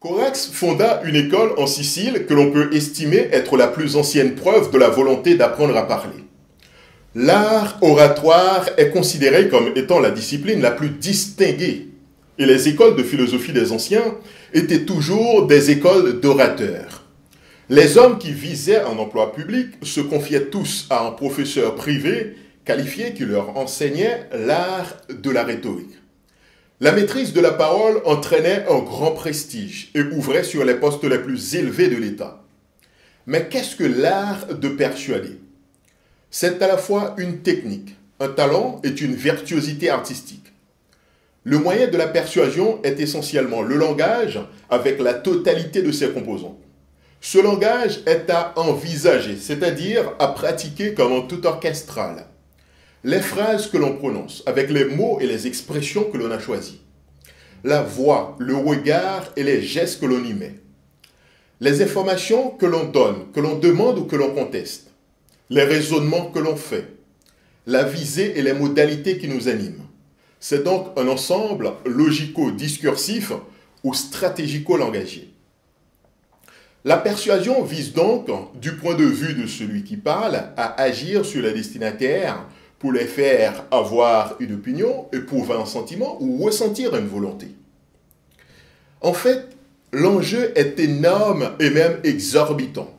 Corax fonda une école en Sicile que l'on peut estimer être la plus ancienne preuve de la volonté d'apprendre à parler. L'art oratoire est considéré comme étant la discipline la plus distinguée, et les écoles de philosophie des anciens étaient toujours des écoles d'orateurs. Les hommes qui visaient un emploi public se confiaient tous à un professeur privé qualifié qui leur enseignait l'art de la rhétorique. La maîtrise de la parole entraînait un grand prestige et ouvrait sur les postes les plus élevés de l'État. Mais qu'est-ce que l'art de persuader? C'est à la fois une technique, un talent et une virtuosité artistique. Le moyen de la persuasion est essentiellement le langage avec la totalité de ses composants. Ce langage est à envisager, c'est-à-dire à pratiquer comme un tout orchestral. Les phrases que l'on prononce, avec les mots et les expressions que l'on a choisis. La voix, le regard et les gestes que l'on y met. Les informations que l'on donne, que l'on demande ou que l'on conteste. Les raisonnements que l'on fait. La visée et les modalités qui nous animent. C'est donc un ensemble logico-discursif ou stratégico-langagier. La persuasion vise donc, du point de vue de celui qui parle, à agir sur les destinataires pour les faire avoir une opinion, éprouver un sentiment ou ressentir une volonté. En fait, l'enjeu est énorme et même exorbitant,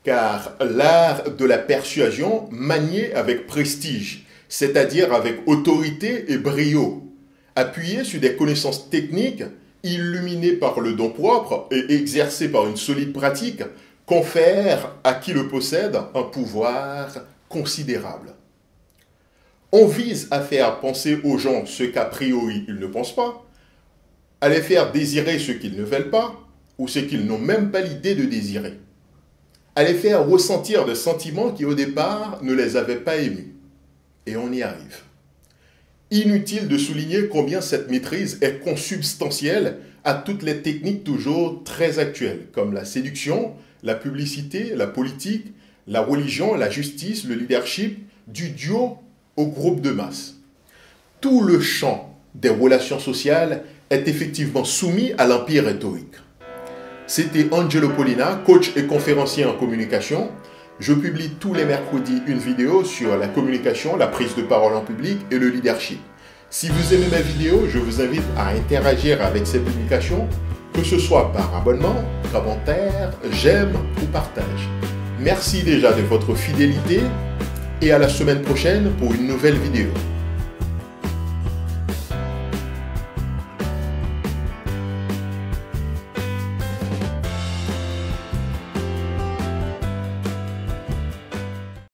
car l'art de la persuasion manié avec prestige, c'est-à-dire avec autorité et brio, appuyé sur des connaissances techniques, illuminées par le don propre et exercées par une solide pratique, confère à qui le possède un pouvoir considérable. On vise à faire penser aux gens ce qu'a priori ils ne pensent pas, à les faire désirer ce qu'ils ne veulent pas, ou ce qu'ils n'ont même pas l'idée de désirer, à les faire ressentir des sentiments qui au départ ne les avaient pas émus. Et on y arrive. Inutile de souligner combien cette maîtrise est consubstantielle à toutes les techniques toujours très actuelles, comme la séduction, la publicité, la politique, la religion, la justice, le leadership, du duo au groupe de masse. Tout le champ des relations sociales est effectivement soumis à l'empire rhétorique. C'était Angelo Polina, coach et conférencier en communication. Je publie tous les mercredis une vidéo sur la communication, la prise de parole en public et le leadership. Si vous aimez mes vidéos, je vous invite à interagir avec ces publications, que ce soit par abonnement, commentaire, j'aime ou partage. Merci déjà de votre fidélité et à la semaine prochaine pour une nouvelle vidéo.